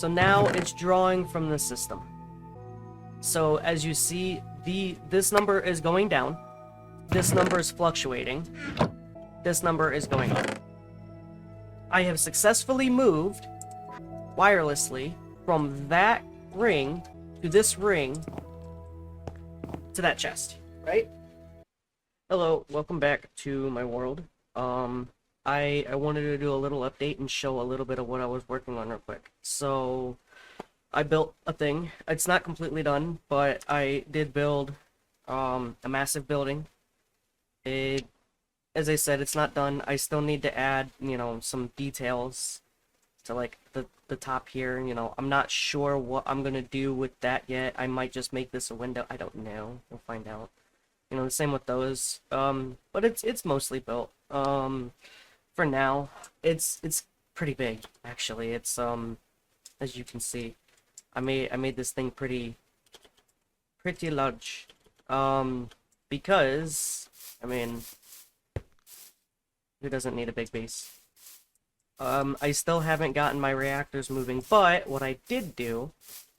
So now it's drawing from the system. So as you see, this number is going down. This number is fluctuating. This number is going up. I have successfully moved wirelessly from that ring to this ring to that chest, right? Hello, welcome back to my world. I wanted to do a little update and show a little bit of what I was working on real quick. So I built a thing. It's not completely done, but I did build a massive building. As I said, it's not done. I still need to add, some details to like the top here. I'm not sure what I'm gonna do with that yet. I might just make this a window. I don't know. We'll find out. The same with those. But it's mostly built. For now, it's pretty big actually. It's as you can see, I made this thing pretty large. Because I mean, who doesn't need a big base? I still haven't gotten my reactors moving, but what I did do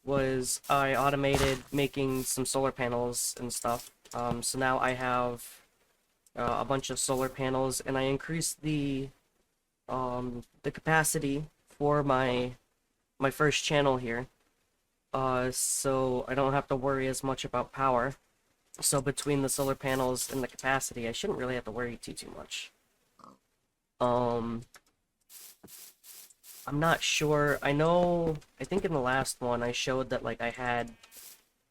was I automated making some solar panels and stuff. So now I have a bunch of solar panels, and I increased the capacity for my first channel here. So I don't have to worry as much about power. So between the solar panels and the capacity, I shouldn't really have to worry too much. I'm not sure. I think in the last one I showed that like I had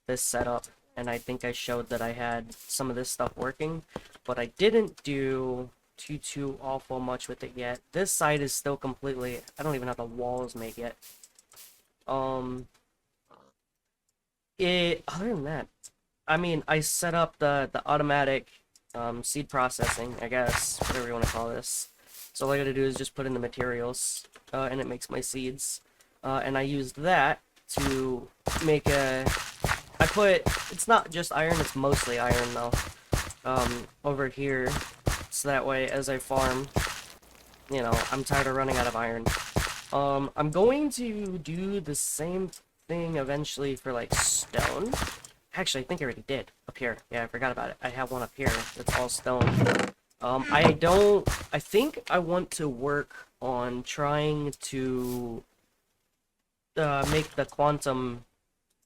this set up, and I think I showed that I had some of this stuff working, but I didn't do too awful much with it yet. This side is still completely, I don't even have the walls made yet. Other than that, I mean, I set up the automatic seed processing, I guess, whatever you want to call this. So all I gotta do is just put in the materials, and it makes my seeds. And I used that to make it's not just iron, it's mostly iron though, over here. So that way, as I farm, I'm tired of running out of iron. I'm going to do the same thing eventually for like stone. Actually, I think I already did up here. Yeah, I forgot about it. I have one up here that's all stone. I think I want to work on trying to make the quantum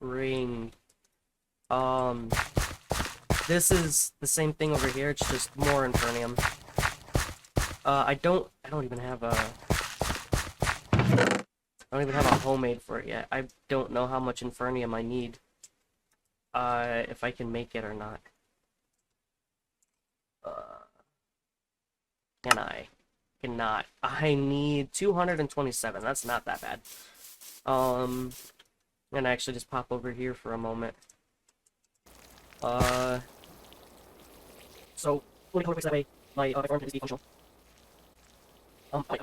ring. This is the same thing over here, it's just more Infernium. I don't even have a homemade for it yet. I don't know how much Infernium I need. If I can make it or not. Can I? Cannot. I need 227. That's not that bad. I'm gonna actually just pop over here for a moment. So let me color fix that way my farm can be functional. Wait.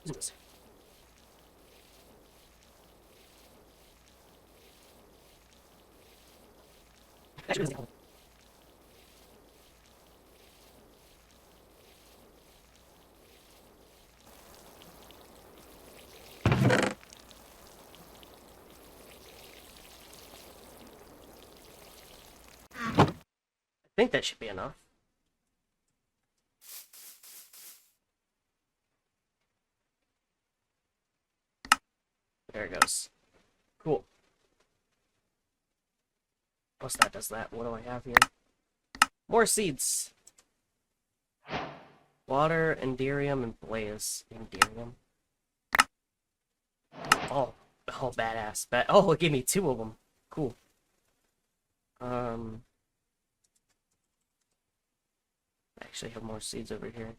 Zoom this. Actually, I think that should be enough. There it goes. Cool. Plus that does that. What do I have here? More seeds. Water, Enderium, and Blaze. Enderium. Oh, badass. Oh, it gave me 2 of them. Cool. I actually have more seeds over here.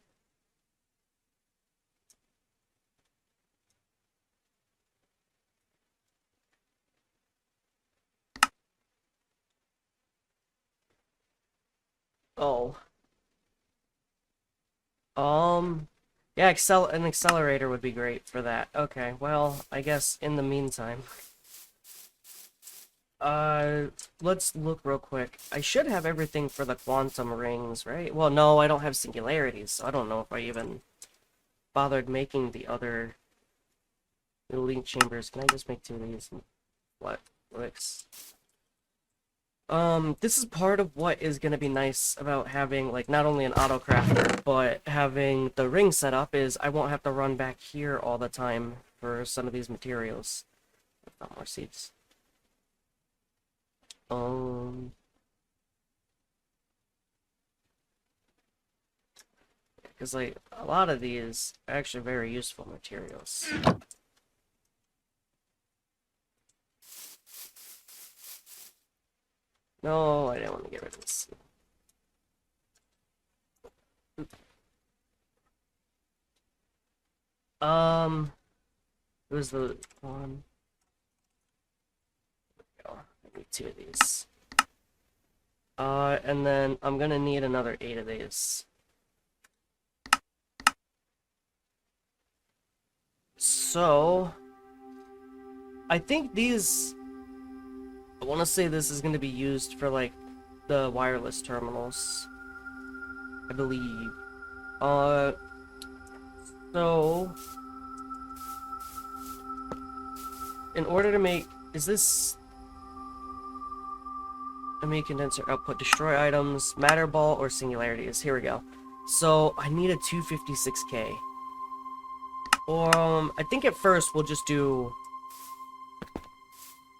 Oh. Yeah, an accelerator would be great for that. Okay, well, I guess in the meantime, let's look real quick. I should have everything for the quantum rings, right? Well, no, I don't have singularities, so I don't know if I even bothered making the other The link chambers. Can I just make 2 of these? What? Wicks. This is part of what is gonna be nice about having, like, not only an auto crafter, but having the ring set up is I won't have to run back here all the time for some of these materials. Not more seeds. Because, like, a lot of these are actually very useful materials. No, I didn't want to get rid of this. It was the one. Oh, I need 2 of these. And then I'm gonna need another 8 of these. So, I think these, I want to say this is going to be used for, like, the wireless terminals, I believe. So, in order to make, is this, make condenser output, destroy items, matter ball, or singularities? Here we go. So, I need a 256K. I think at first we'll just do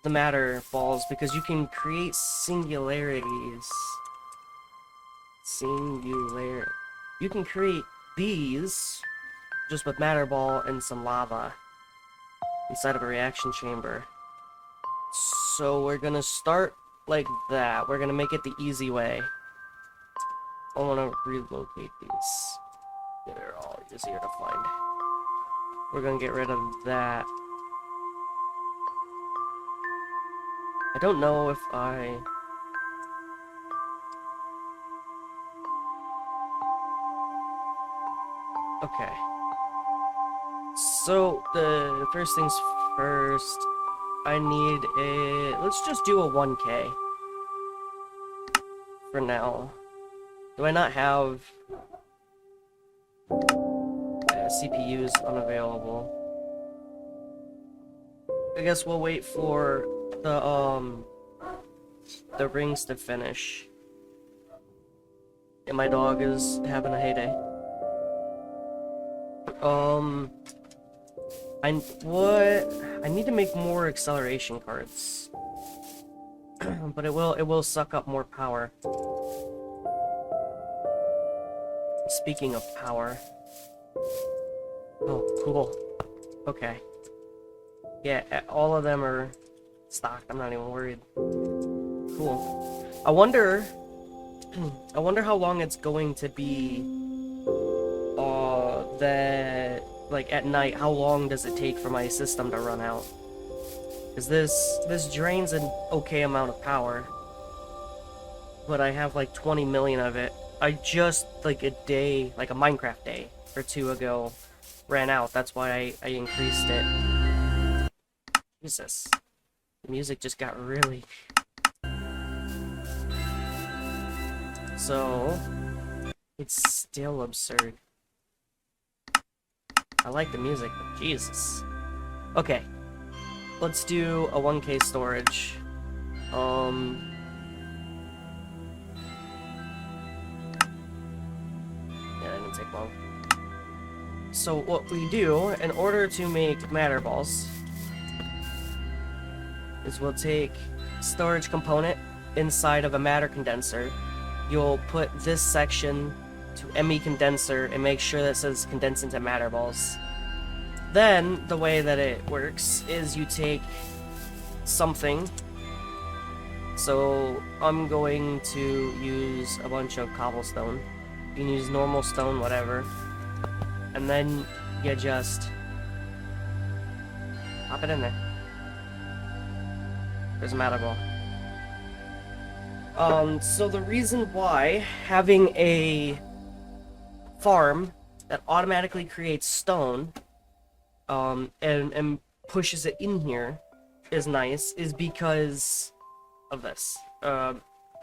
the matter balls, because you can create singularities. You can create these just with matter ball and some lava inside of a reaction chamber. So we're gonna start like that. We're gonna make it the easy way. I wanna relocate these. They're all easier to find. We're gonna get rid of that. I don't know if I... Okay. So, the first things first, I need a... Let's just do a 1K. For now. Do I not have... CPUs unavailable? I guess we'll wait for the rings to finish. And my dog is having a heyday. I need to make more acceleration cards. But it will suck up more power. Speaking of power. Oh, cool. Okay. Yeah, all of them are stocked. I'm not even worried. Cool. I wonder how long it's going to be that, like, at night, how long does it take for my system to run out? Because this drains an okay amount of power. But I have like 20 million of it. I just, like, a day, like a Minecraft day or 2 ago, ran out. That's why I increased it. Jesus. The music just got really... So... It's still absurd. I like the music, but Jesus. Okay. Let's do a 1K storage. Yeah, that didn't take long. So what we do, in order to make matter balls, is we'll take storage component inside of a matter condenser. You'll put this section to ME condenser and make sure that it says condense into matter balls. Then, the way that it works is you take something. So, I'm going to use a bunch of cobblestone. You can use normal stone, whatever. And then you just pop it in there. There's a matter ball. So the reason why having a farm that automatically creates stone, and pushes it in here is nice, is because of this. I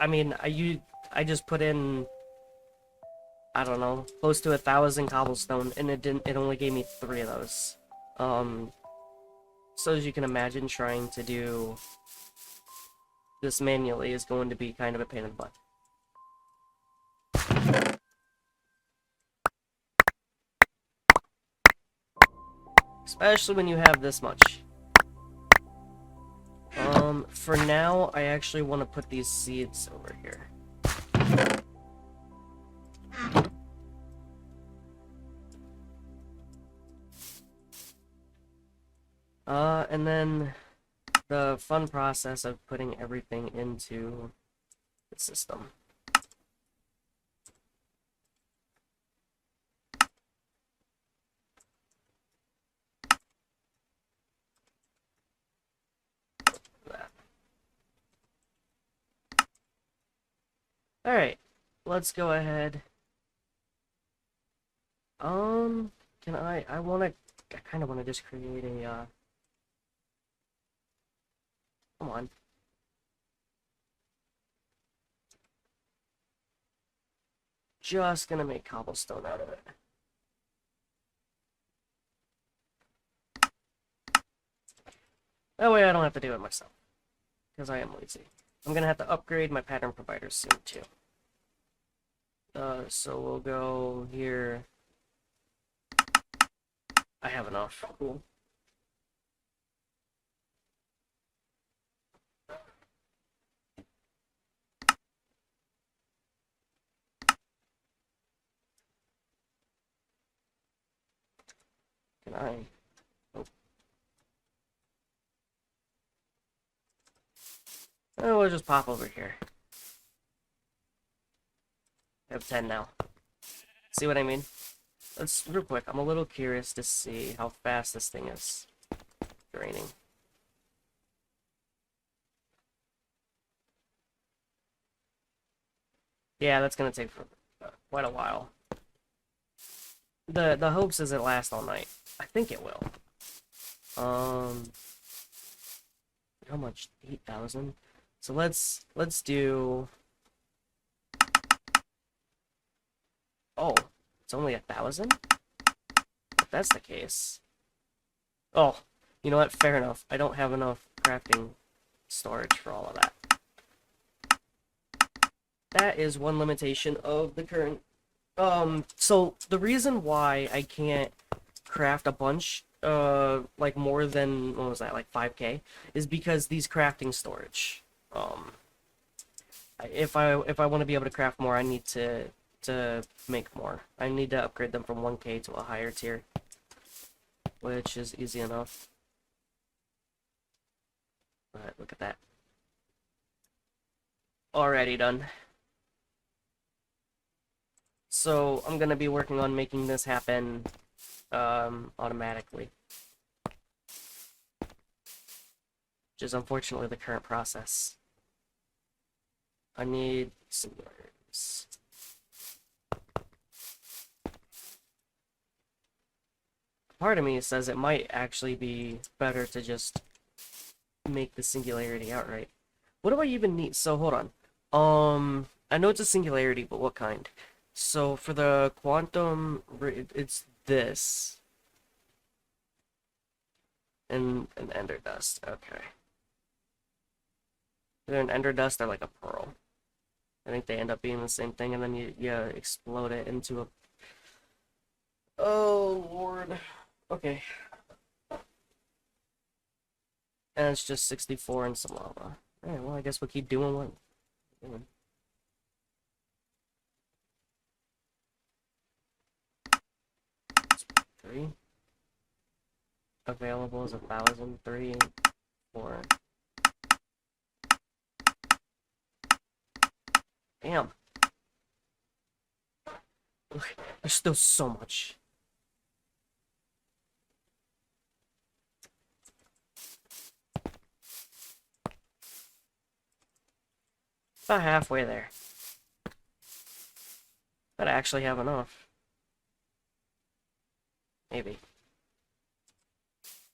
mean, I just put in, I don't know, close to 1,000 cobblestone, and it only gave me 3 of those. So as you can imagine, trying to do this manually is going to be kind of a pain in the butt. Especially when you have this much. For now, I actually want to put these seeds over here. And then the fun process of putting everything into the system. That. Alright, let's go ahead. Can I kind of want to just create a, come on. Just gonna make cobblestone out of it. That way I don't have to do it myself, because I am lazy. I'm gonna have to upgrade my pattern providers soon, too. So we'll go here. I have enough. Cool. Can I? Oh. Oh, we'll just pop over here. I have 10 now. See what I mean? Let's, real quick, I'm a little curious to see how fast this thing is draining. Yeah, that's gonna take quite a while. The hopes is it lasts all night. I think it will. How much? 8,000. So let's do. Oh, it's only 1,000. If that's the case. Oh, you know what? Fair enough. I don't have enough crafting storage for all of that. That is one limitation of the current. So the reason why I can't craft a bunch, like more than, what was that, like 5K, is because these crafting storage. If I want to be able to craft more, I need to make more. I need to upgrade them from 1K to a higher tier, which is easy enough. But look at that. Already done. So I'm gonna be working on making this happen automatically. Which is unfortunately the current process. I need singularities. Part of me says it might actually be better to just make the singularity outright. What do I even need? So hold on. I know it's a singularity, but what kind? So for the quantum, it's this. And an ender dust. Okay. They're an ender dust, they're like a pearl. I think they end up being the same thing, and then you explode it into a. Oh lord. Okay. And it's just 64 and some lava. Alright, well I guess we'll keep doing what we're doing. Three. Available is 1,000. 3, 4. Damn. Look, there's still so much. About halfway there. But I actually have enough. Maybe.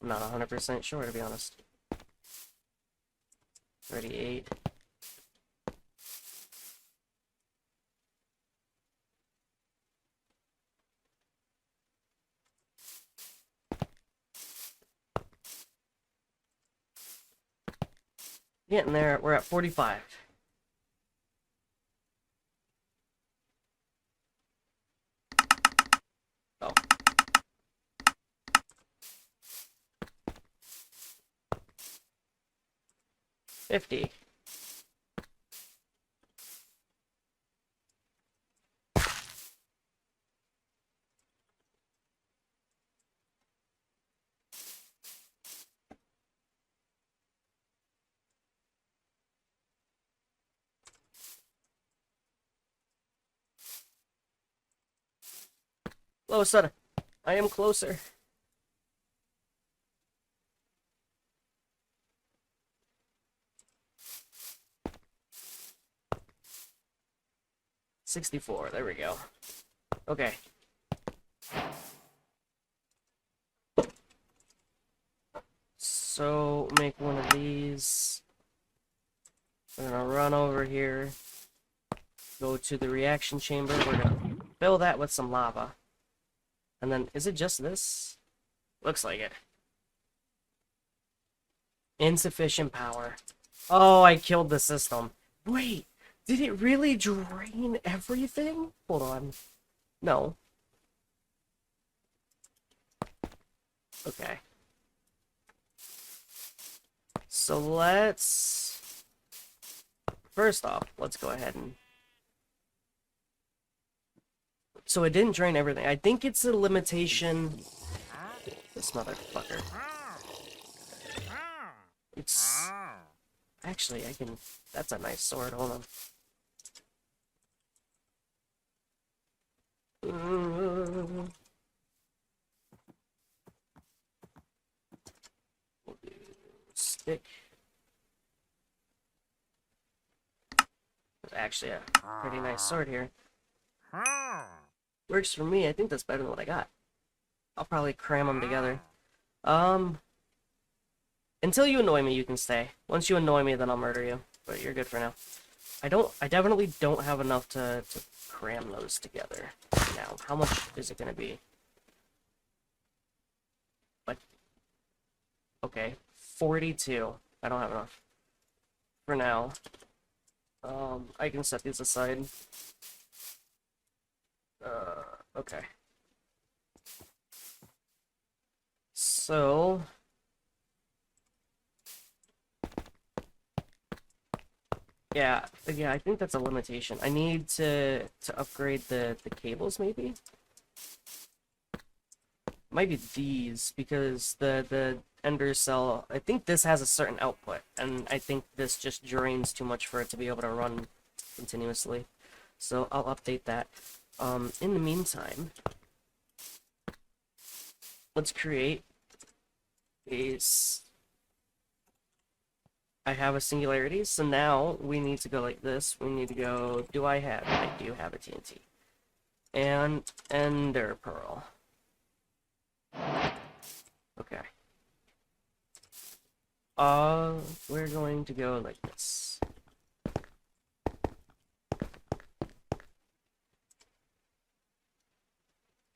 I'm not 100% sure, to be honest. 38. Getting there. We're at 45. Oh. $50. Closer. I am closer. $64. There we go. Okay. So make one of these. We're gonna run over here. Go to the reaction chamber. We're gonna fill that with some lava. And then, is it just this? Looks like it. Insufficient power. Oh, I killed the system. Wait, did it really drain everything? Hold on. No. Okay. So let's... First off, let's go ahead and... So it didn't drain everything. I think it's a limitation... This motherfucker. It's... Actually, I can... That's a nice sword. Hold on. We'll do stick. There's actually a pretty nice sword here. Works for me. I think that's better than what I got. I'll probably cram them together. Until you annoy me, you can stay. Once you annoy me, then I'll murder you. But you're good for now. I definitely don't have enough to cram those together now. How much is it gonna be? What? Okay. 42. I don't have enough. For now. I can set these aside. Okay. So... Yeah, I think that's a limitation. I need to upgrade the cables, maybe? Might be these, because the ender cell, I think this has a certain output, and I think this just drains too much for it to be able to run continuously. So I'll update that. In the meantime, let's create these. I have a Singularity, so now we need to go like this. We need to go, I do have a TNT. And Ender Pearl. Okay. We're going to go like this.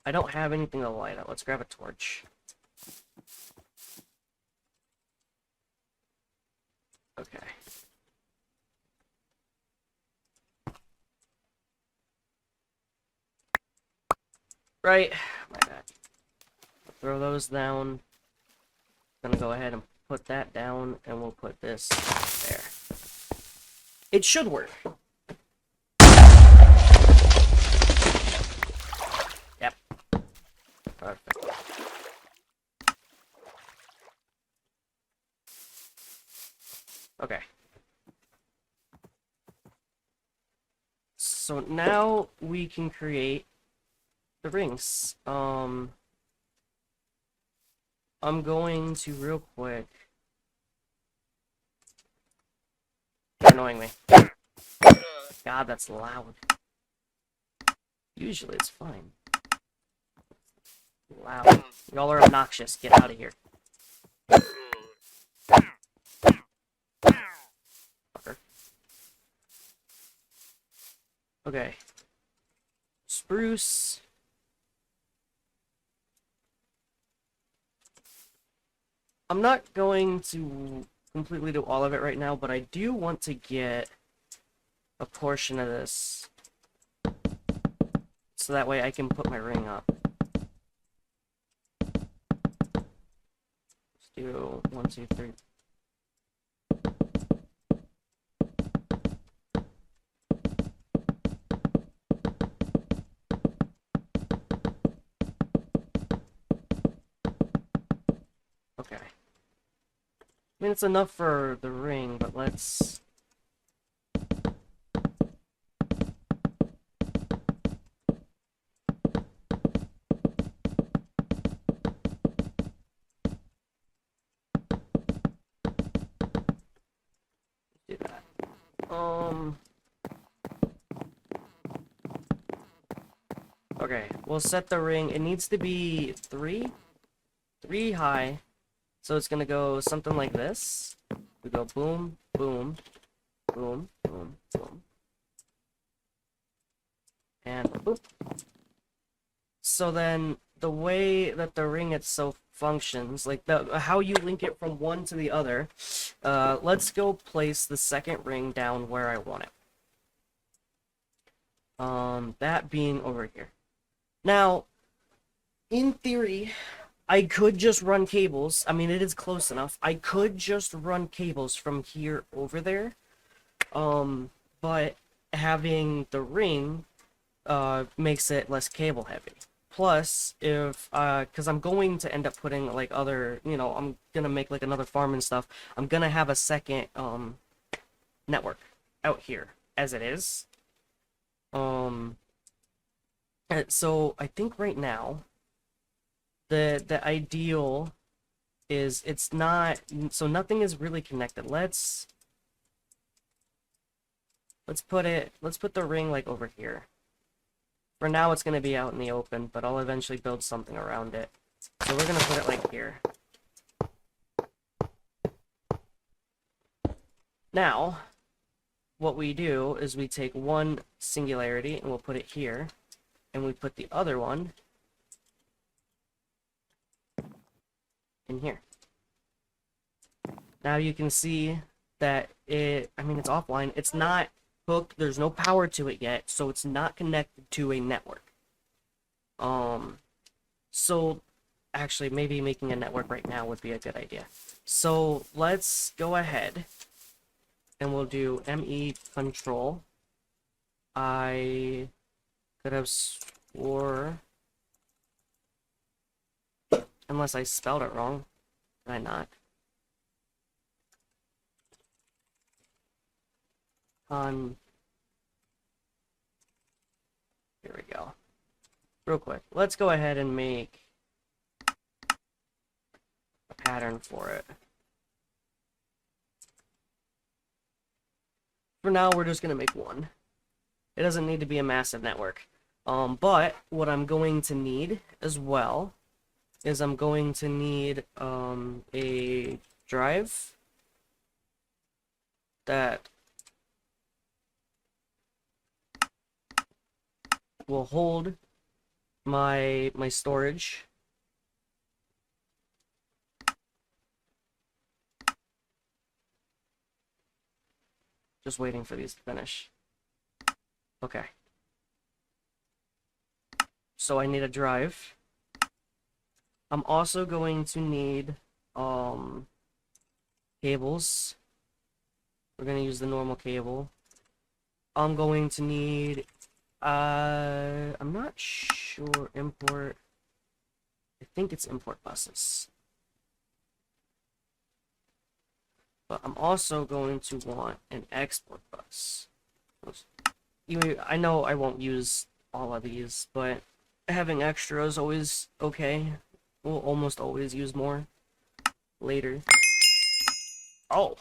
I don't have anything to light up. Let's grab a torch. Okay. Right. My bad. Throw those down. Gonna go ahead and put that down, and we'll put this there. It should work. Yep. Perfect. Okay. So now we can create the rings. I'm going to real quick. You're annoying me. God, that's loud. Usually it's fine. Loud. Y'all are obnoxious. Get out of here. Fucker. Okay. Spruce. I'm not going to completely do all of it right now, but I do want to get a portion of this so that way I can put my ring up. Let's do 1, 2, 3. Okay. I mean, it's enough for the ring, but let's... do that. Okay, we'll set the ring. It needs to be 3 high. So it's gonna go something like this. We go boom, boom, boom, boom, boom. And boop. So then the way that the ring itself functions, like how you link it from one to the other, let's go place the second ring down where I want it. That being over here. Now, in theory, I could just run cables. I mean, it is close enough. I could just run cables from here over there. But having the ring makes it less cable heavy. Plus, if because I'm going to end up putting like other, I'm gonna make like another farm and stuff. I'm gonna have a second network out here as it is. So I think right now the ideal is it's not, so nothing is really connected. Let's put the ring like over here. For now it's going to be out in the open, but I'll eventually build something around it. So we're going to put it like here. Now what we do is we take one singularity and we'll put it here, and we put the other one in here. Now you can see that it's offline. It's not hooked. There's no power to it yet, so it's not connected to a network. So actually maybe making a network right now would be a good idea. So let's go ahead and we'll do ME control. I could have swore, unless I spelled it wrong. Did I not? Here we go. Real quick, let's go ahead and make a pattern for it. For now, we're just gonna make one. It doesn't need to be a massive network. But what I'm going to need as well is I'm going to need a drive that will hold my storage. Just waiting for these to finish. Okay. So I need a drive. I'm also going to need cables. We're going to use the normal cable. I'm going to need I'm not sure, import. I think it's import buses. But I'm also going to want an export bus. I know I won't use all of these, but having extra is always okay. We'll almost always use more later. Oh,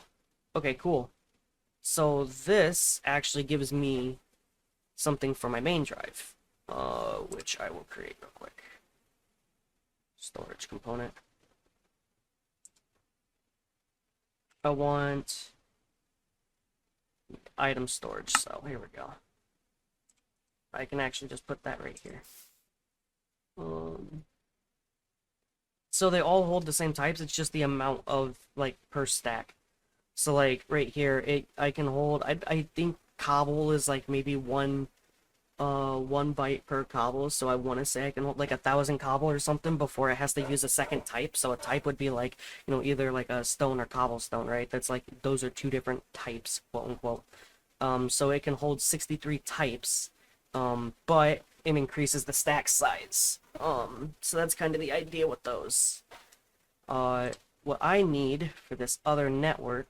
okay, cool. So this actually gives me something for my main drive, which I will create real quick. Storage component. I want item storage, so here we go. I can actually just put that right here. So they all hold the same types, it's just the amount of, like, per stack. So like right here, I can hold. I think cobble is like maybe one byte per cobble. So I want to say I can hold like 1,000 cobble or something before it has to use a second type. So a type would be like either like a stone or cobblestone, right? That's like those are two different types, quote unquote. So it can hold 63 types, but it increases the stack size. So that's kind of the idea with those. Uh, what I need for this other network,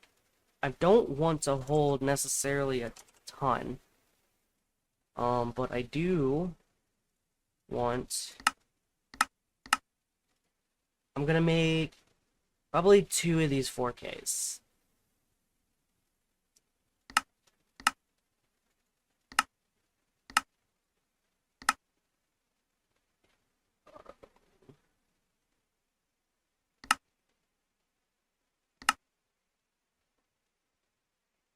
I don't want to hold necessarily a ton. But I do want. I'm gonna make probably 2 of these 4Ks.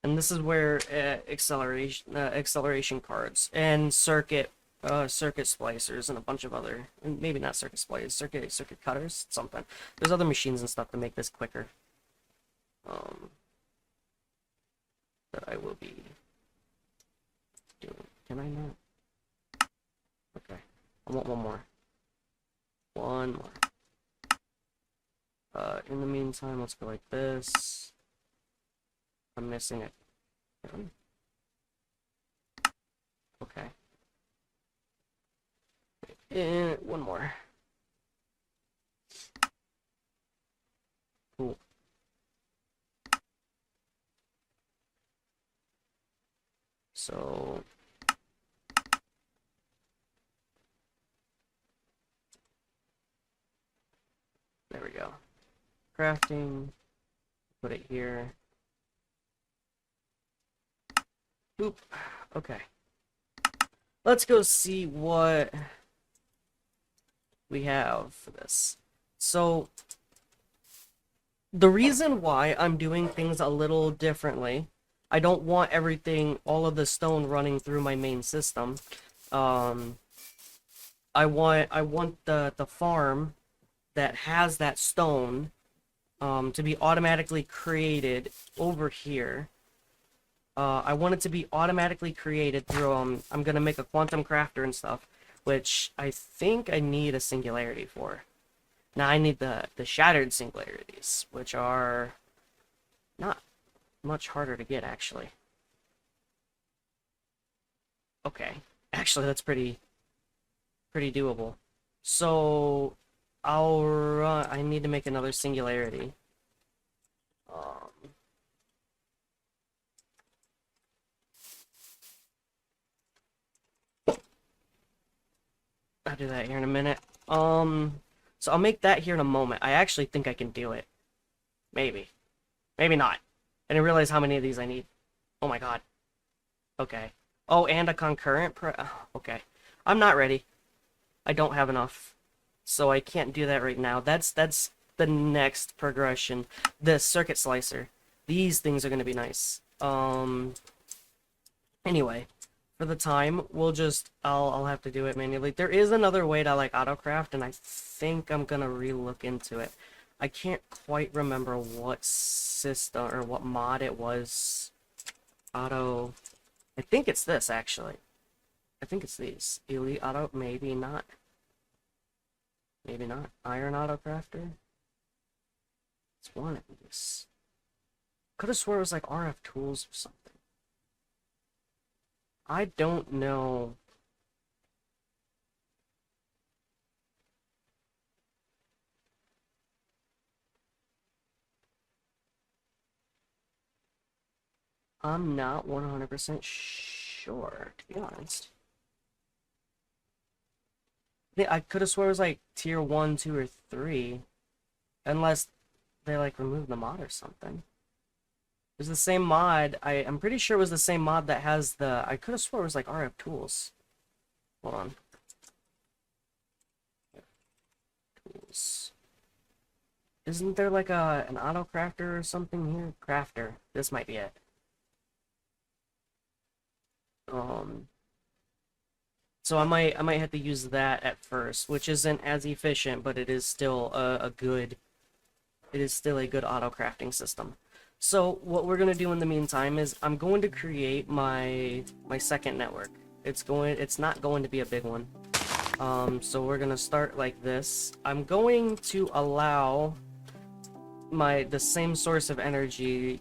And this is where acceleration cards and circuit splicers and a bunch of other, and maybe not circuit splicers, circuit cutters, something. There's other machines and stuff to make this quicker. Um, that I will be doing. Can I not? Okay. I want one more. One more. In the meantime, let's go like this. I'm missing it. Okay. And one more. Cool. So there we go. Crafting. Put it here. Boop. Okay. Let's go see what we have for this. So the reason why I'm doing things a little differently, I don't want everything, all of the stone running through my main system. I want the farm that has that stone to be automatically created over here. I want it to be automatically created through I'm gonna make a quantum crafter and stuff, which I think I need a singularity for. Now I need the shattered singularities, which are not much harder to get actually. Okay, actually that's pretty doable. So I'll run. I need to make another singularity. I'll do that here in a minute. So I'll make that here in a moment. I actually think I can do it. Maybe. Maybe not. I didn't realize how many of these I need. Oh my god. Okay. Oh, and a concurrent okay. I'm not ready. I don't have enough. So I can't do that right now. That's the next progression. The circuit slicer. These things are gonna be nice. Anyway. For the time, we'll just I'll have to do it manually. There is another way to like autocraft, and I think I'm gonna re-look into it. I can't quite remember what system or what mod it was. Auto. I think it's this actually. I think it's these. Elite auto, maybe not. Maybe not. Iron autocrafter. It's one of these. Could have swore it was like RF tools or something. I don't know. I'm not 100% sure, to be honest. I could have swore it was like tier 1, 2, or 3. Unless they like removed the mod or something. It was the same mod. I'm pretty sure it was the same mod that has the. I could have swore it was like RF tools. Hold on. Tools. Isn't there like an auto crafter or something here? Crafter. This might be it. So I might have to use that at first, which isn't as efficient, but it is still a good. It is still a good auto crafting system. So what we're gonna do in the meantime is I'm going to create my second network. It's not going to be a big one. So we're gonna start like this. I'm going to allow the same source of energy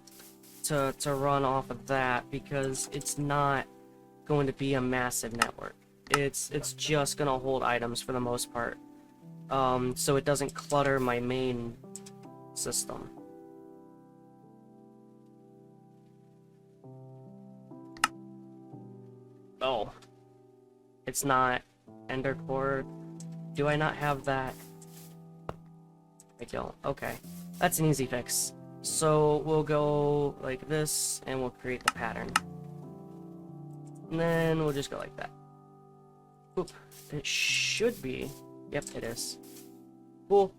to run off of that because it's not going to be a massive network. It's just gonna hold items for the most part. So it doesn't clutter my main system. Oh, it's not Ender Core. Do I not have that? I don't. Okay, that's an easy fix. So we'll go like this, and we'll create the pattern. And then we'll just go like that. Oop, it should be. Yep, it is. Cool.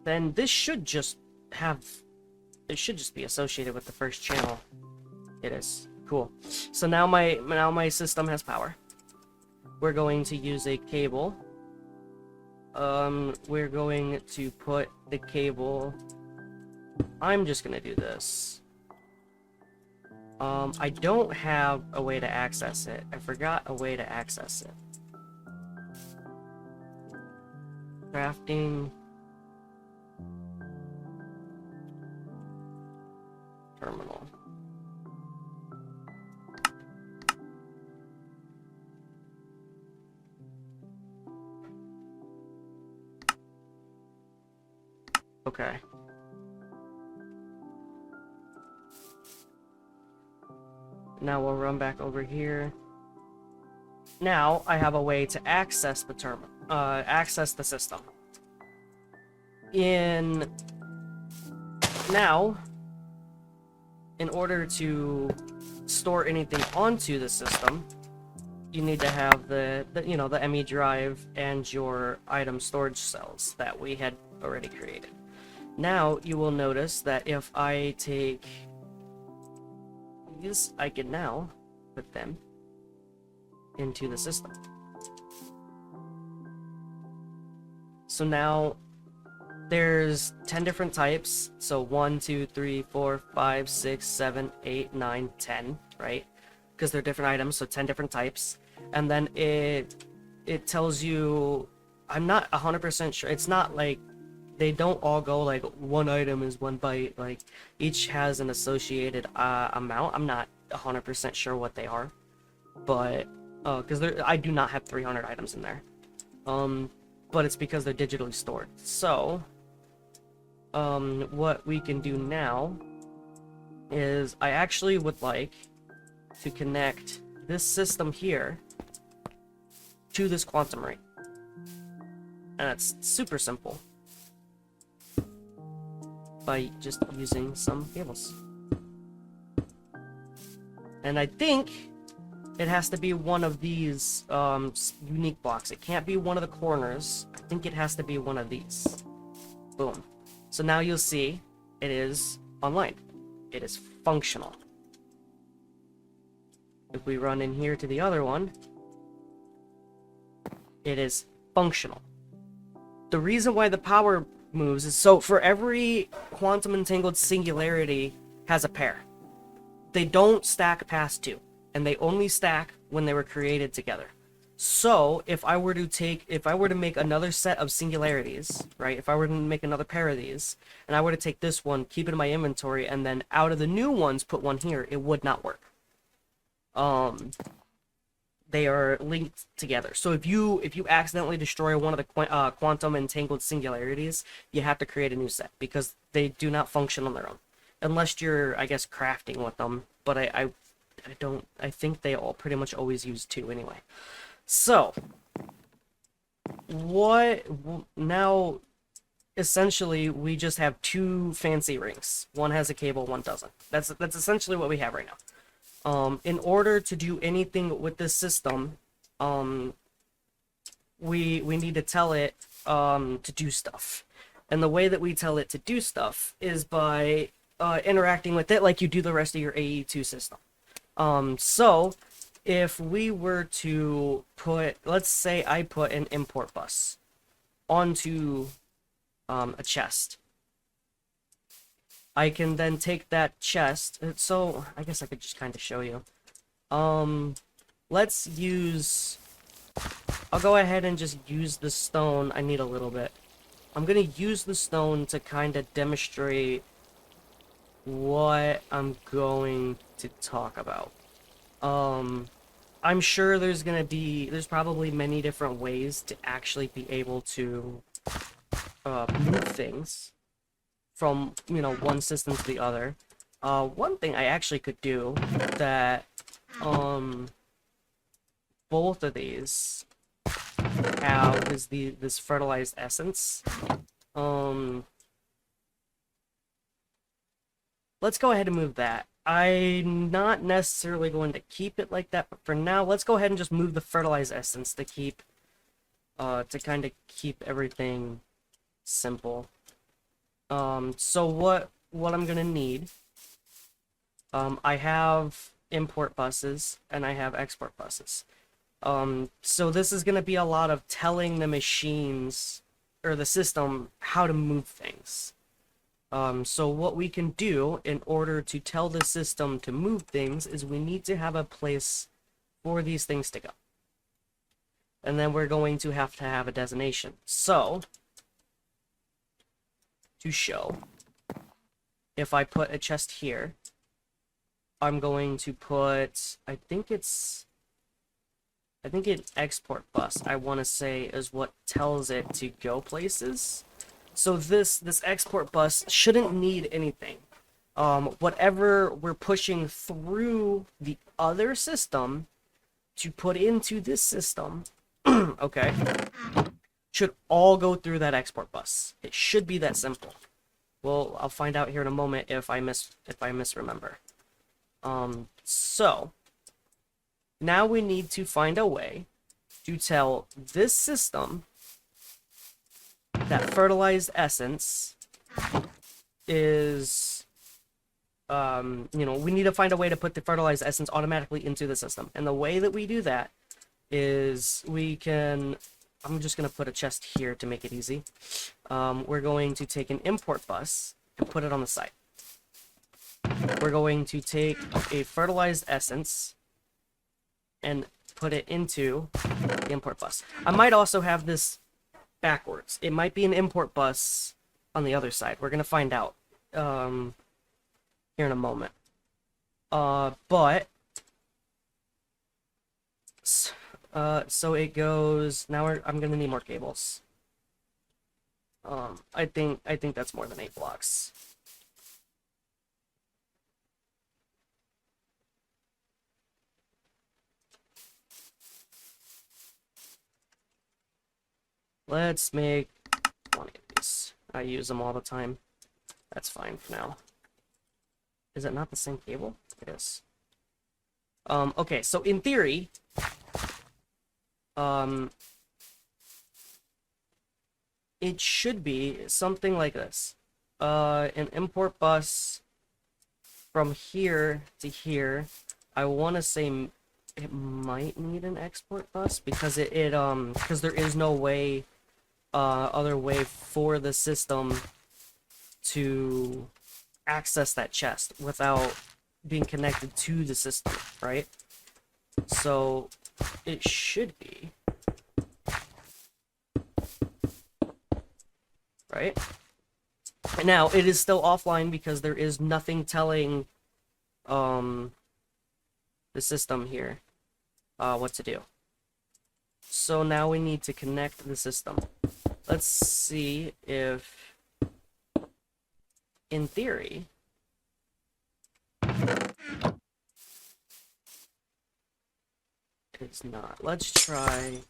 Then this should just have... It should just be associated with the first channel. It is. Cool. So now my system has power. We're going to use a cable. We're going to put the cable... I'm just gonna do this. I don't have a way to access it. I forgot a way to access it. Crafting... terminal. Okay. Now we'll run back over here. Now I have a way to access the terminal, access the system. Now, in order to store anything onto the system, you need to have the ME drive and your item storage cells that we had already created. Now you will notice that if I take these, I can now put them into the system. So now there's 10 different types. So 1, 2, 3, 4, 5, 6, 7, 8, 9, 10, right? Because they're different items, so 10 different types. And then it tells you, I'm not 100% sure. It's not like they don't all go like one item is 1 byte. Like each has an associated amount. I'm not 100% sure what they are, but because I do not have 300 items in there. But it's because they're digitally stored. So what we can do now is I actually would like to connect this system here to this quantum ring. And it's super simple. By just using some cables. And I think it has to be one of these unique blocks. It can't be one of the corners. I think it has to be one of these. Boom. So now you'll see it is online. It is functional. If we run in here to the other one, it is functional. The reason why the power moves is so for every quantum entangled singularity has a pair. They don't stack past 2, and they only stack when they were created together. So if I were to make another set of singularities, right? If I were to make another pair of these, and I were to take this one, keep it in my inventory, and then out of the new ones put one here, it would not work. They are linked together. So if you accidentally destroy one of the quantum entangled singularities, you have to create a new set because they do not function on their own, unless you're, I guess, crafting with them. But I think they all pretty much always use 2 anyway. So now? Essentially, we just have 2 fancy rings. One has a cable, one doesn't. That's essentially what we have right now. In order to do anything with this system, we need to tell it to do stuff. And the way that we tell it to do stuff is by interacting with it like you do the rest of your AE2 system. So if we were to put, let's say I put an import bus onto a chest. I can then take that chest. So I guess I could just kind of show you. Let's use. I'll go ahead and just use the stone. I need a little bit. I'm gonna use the stone to kind of demonstrate what I'm going to talk about. I'm sure there's probably many different ways to actually be able to move things from, one system to the other. One thing I actually could do that, both of these have is this fertilized essence. Let's go ahead and move that. I'm not necessarily going to keep it like that, but for now, let's go ahead and just move the fertilized essence to keep, to kind of keep everything simple. So what I'm gonna need, I have import buses and I have export buses. So this is gonna be a lot of telling the machines or the system how to move things. So what we can do in order to tell the system to move things is we need to have a place for these things to go. And then we're going to have a destination. So, to show, if I put a chest here, I'm going to put, I think an export bus, I want to say, is what tells it to go places. So this export bus shouldn't need anything. Whatever we're pushing through the other system to put into this system, okay, should all go through that export bus. It should be that simple. Well, I'll find out here in a moment if I misremember. So now we need to find a way to tell this system that fertilized essence is, we need to find a way to put the fertilized essence automatically into the system. And the way that we do that is I'm just going to put a chest here to make it easy. We're going to take an import bus and put it on the side. We're going to take a fertilized essence and put it into the import bus. I might also have this backwards. It might be an import bus on the other side. We're going to find out here in a moment. So it goes. Now I'm gonna need more cables. I think that's more than 8 blocks. Let's make 20 of these. I use them all the time. That's fine for now. Is it not the same cable? It is. Okay, so in theory, it should be something like this. An import bus from here to here. I want to say it might need an export bus because because there is no way, other way for the system to access that chest without being connected to the system, right? So it should be right. Now it is still offline because there is nothing telling the system here what to do. So now we need to connect the system. Let's see if, in theory, it's not. Let's try.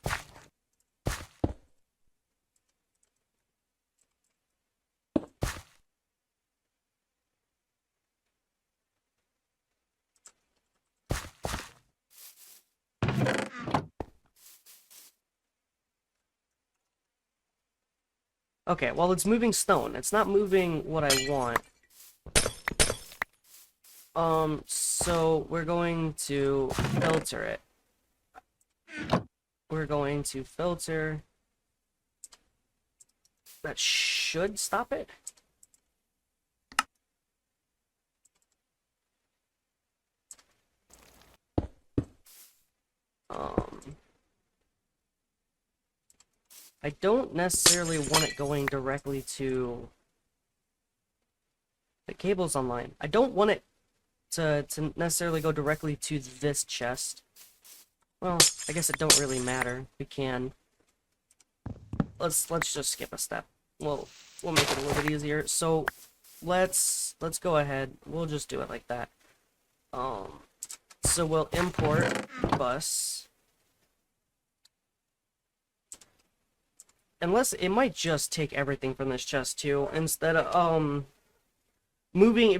Okay, well, it's moving stone. It's not moving what I want. So we're going to filter it. We're going to filter That should stop it. I don't necessarily want it going directly to the cables online. I don't want it to necessarily go directly to this chest. Well, I guess it don't really matter. We can. Let's just skip a step. We'll make it a little bit easier. So let's go ahead. We'll just do it like that. So we'll import bus. Unless it might just take everything from this chest too, instead of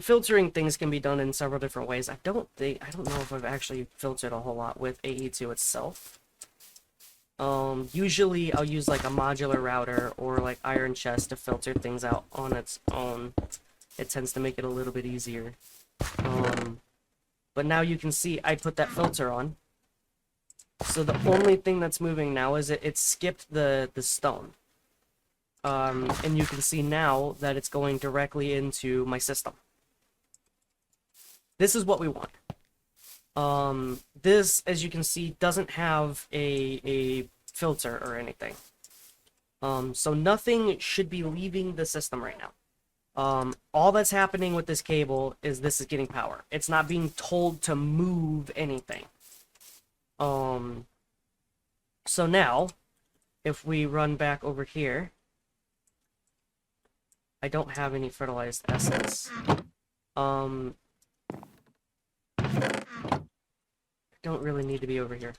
filtering things can be done in several different ways. I don't know if I've actually filtered a whole lot with AE2 itself. Usually I'll use like a modular router or like iron chest to filter things out on its own. It tends to make it a little bit easier. But now you can see I put that filter on. So the only thing that's moving now is it skipped the stone. And you can see now that it's going directly into my system. This is what we want. This, as you can see, doesn't have a filter or anything. So nothing should be leaving the system right now. All that's happening with this cable is this is getting power. It's not being told to move anything. So now, if we run back over here, I don't have any fertilized essence. I don't really need to be over here.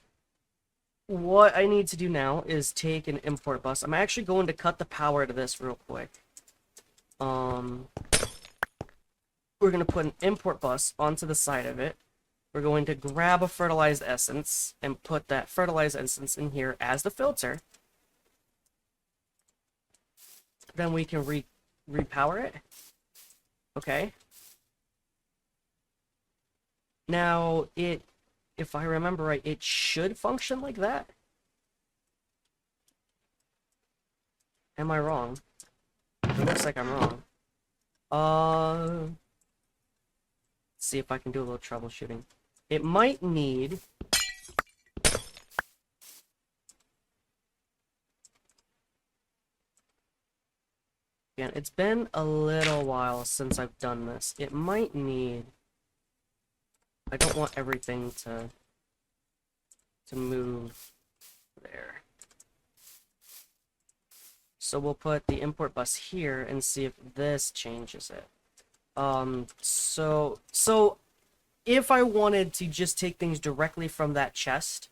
What I need to do now is take an import bus. I'm actually going to cut the power to this real quick. We're going to put an import bus onto the side of it. We're going to grab a fertilized essence and put that fertilized essence in here as the filter. Then we can repower it. Okay. Now, if I remember right, it should function like that. Am I wrong? It looks like I'm wrong. Let's see if I can do a little troubleshooting. It might need... Again, it's been a little while since I've done this. It might need... I don't want everything to move there. So we'll put the import bus here and see if this changes it. So if I wanted to just take things directly from that chest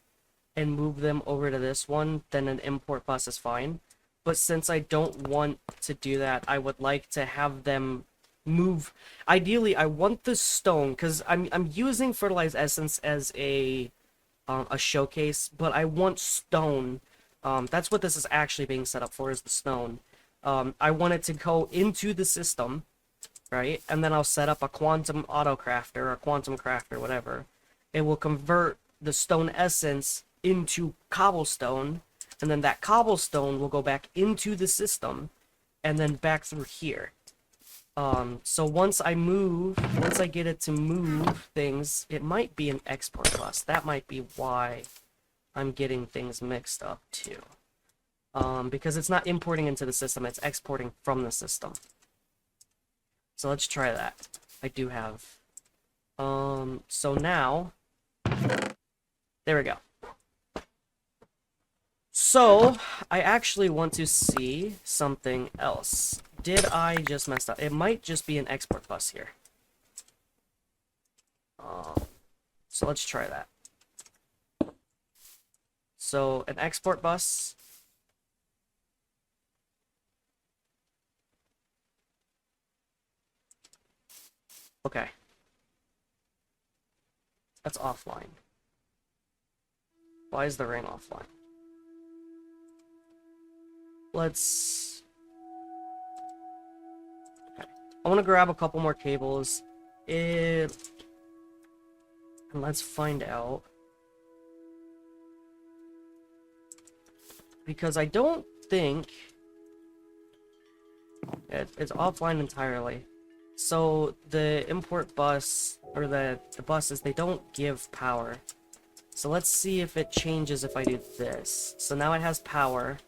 and move them over to this one, then an import bus is fine. But since I don't want to do that, I would like to have them move. Ideally, I want the stone, because I'm using fertilized essence as a showcase, but I want stone. That's what this is actually being set up for, is the stone. I want it to go into the system, right? And then I'll set up a quantum auto crafter or a quantum crafter, whatever. It will convert the stone essence into cobblestone, and then that cobblestone will go back into the system and then back through here. So once I get it to move things, it might be an export bus. That might be why I'm getting things mixed up too. Because it's not importing into the system, it's exporting from the system. So let's try that. I do have. So now, there we go. So, I actually want to see something else. Did I just mess up? It might just be an export bus here. So let's try that. So, an export bus. Okay. That's offline. Why is the ring offline? Let's... Okay. I want to grab a couple more cables. And let's find out. Because I don't think... It's offline entirely. So the import bus, or the buses, they don't give power. So let's see if it changes if I do this. So now it has power.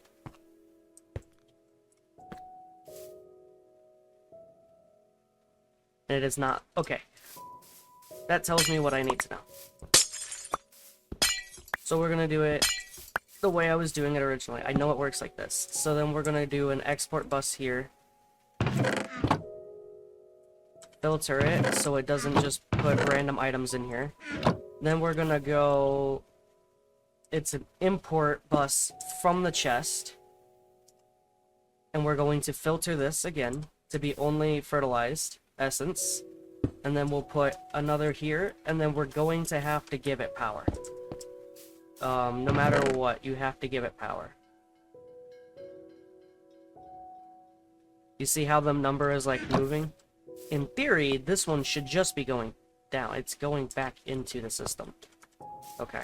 And it is not. Okay. That tells me what I need to know. So we're gonna do it the way I was doing it originally. I know it works like this. So then we're gonna do an export bus here. Filter it so it doesn't just put random items in here. Then we're gonna go... It's an import bus from the chest. And we're going to filter this again to be only fertilized essence. And then we'll put another here, and then we're going to have to give it power. No matter what, you have to give it power. You see how the number is like moving? In theory, this one should just be going down. It's going back into the system. Okay.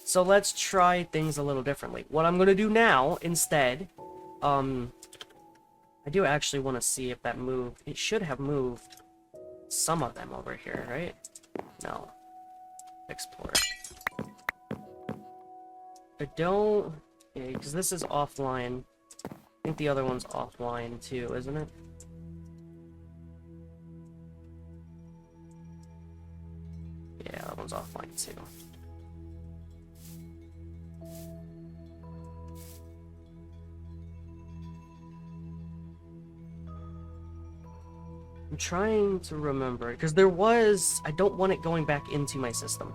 So let's try things a little differently. What I'm gonna do now, instead, I do actually want to see if that moved. It should have moved some of them over here, right? No. Export. I don't... Yeah, because this is offline. I think the other one's offline too, isn't it? Yeah, that one's offline too. I'm trying to remember, because there was... I don't want it going back into my system.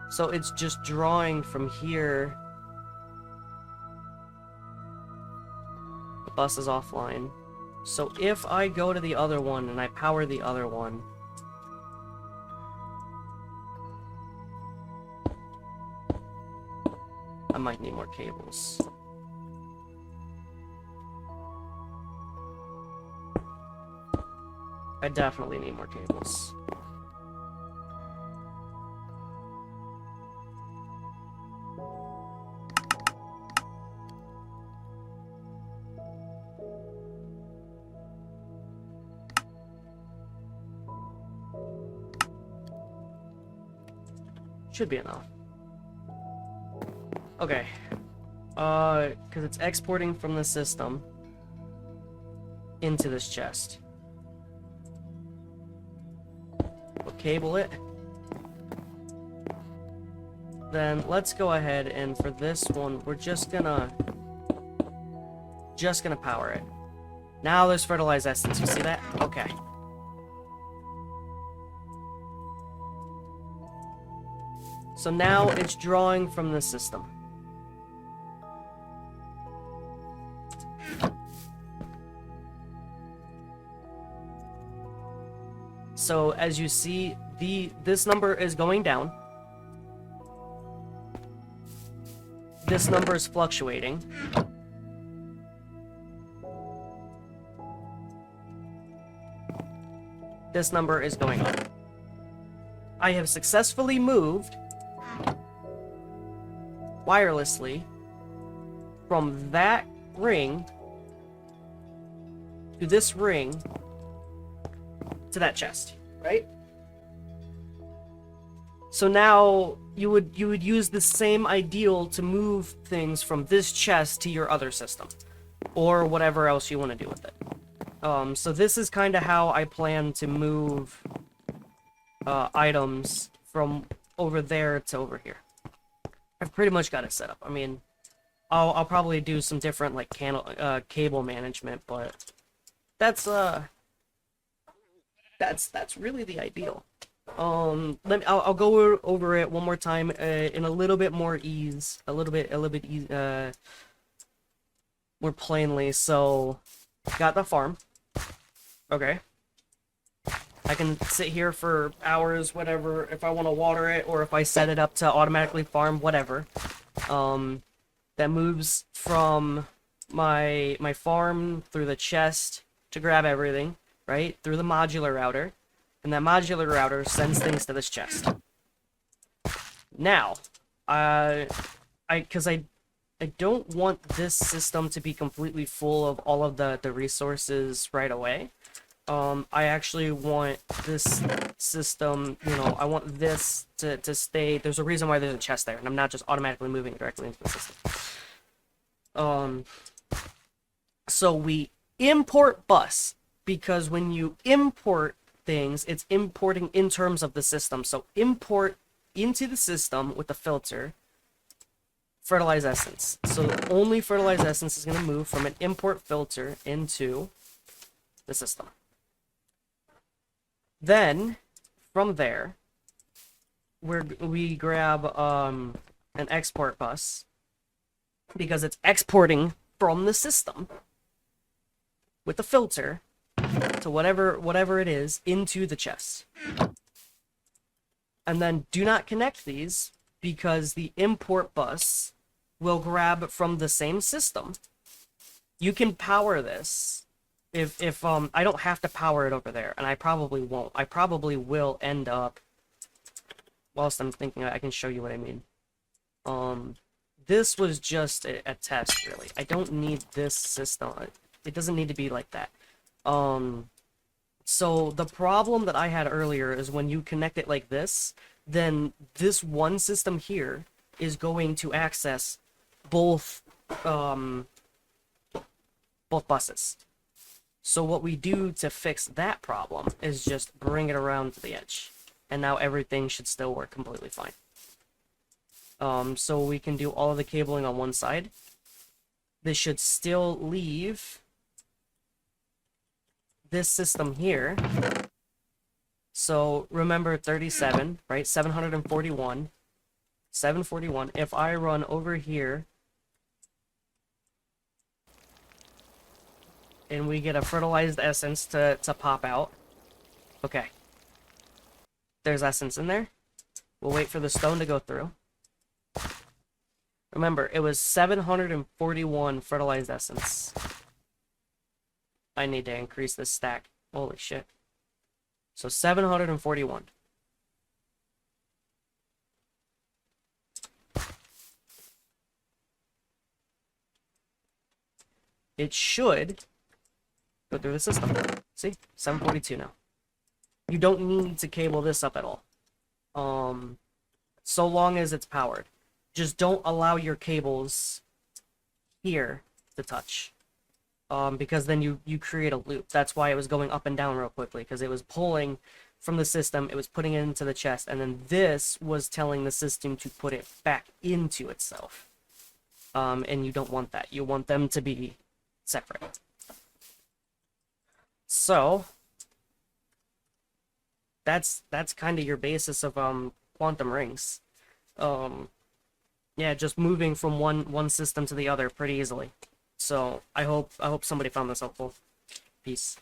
So it's just drawing from here. The bus is offline. So if I go to the other one and I power the other one... I might need more cables. I definitely need more cables. Should be enough. Okay. Because it's exporting from the system into this chest. We'll cable it. Then let's go ahead and for this one, we're just gonna power it. Now there's fertilized essence. You see that? Okay. So now it's drawing from the system. So as you see, this number is going down. This number is fluctuating. This number is going up. I have successfully moved wirelessly from that ring to this ring to that chest, right? So now you would use the same ideal to move things from this chest to your other system, or whatever else you want to do with it. So this is kind of how I plan to move items from over there to over here. I've pretty much got it set up. I mean, I'll probably do some different like cable management, but that's really the ideal. I'll go over it one more time in a little bit more ease, a little bit more plainly. So, got the farm. Okay. I can sit here for hours, whatever, if I want to water it, or if I set it up to automatically farm, whatever. That moves from my farm through the chest to grab everything, right? Through the modular router. And that modular router sends things to this chest. Now, because I I don't want this system to be completely full of all of the resources right away. I actually want this system, you know, I want this to stay. There's a reason why there's a chest there, and I'm not just automatically moving it directly into the system. So we import bus, because when you import things, it's importing in terms of the system. So import into the system with the filter, fertilized essence. So only fertilized essence is going to move from an import filter into the system. Then, from there, we grab an export bus, because it's exporting from the system with the filter to whatever it is into the chest. And then do not connect these, because the import bus will grab from the same system. You can power this. If I don't have to power it over there, and I probably won't. I probably will end up, whilst I'm thinking, I can show you what I mean. This was just a test, really. I don't need this system. It doesn't need to be like that. So the problem that I had earlier is when you connect it like this, then this one system here is going to access both buses. So what we do to fix that problem is just bring it around to the edge, and now everything should still work completely fine. So we can do all of the cabling on one side. This should still leave this system here. So remember 37, right? 741. 741. If I run over here and we get a fertilized essence to pop out. Okay. There's essence in there. We'll wait for the stone to go through. Remember, it was 741 fertilized essence. I need to increase this stack. Holy shit. So 741. It should go through the system. See? 742 now. You don't need to cable this up at all. So long as it's powered. Just don't allow your cables here to touch. Because then you create a loop. That's why it was going up and down real quickly, because it was pulling from the system, it was putting it into the chest, and then this was telling the system to put it back into itself. And you don't want that. You want them to be separate. So that's kind of your basis of quantum rings. Yeah, just moving from one system to the other pretty easily. So I hope somebody found this helpful. Peace.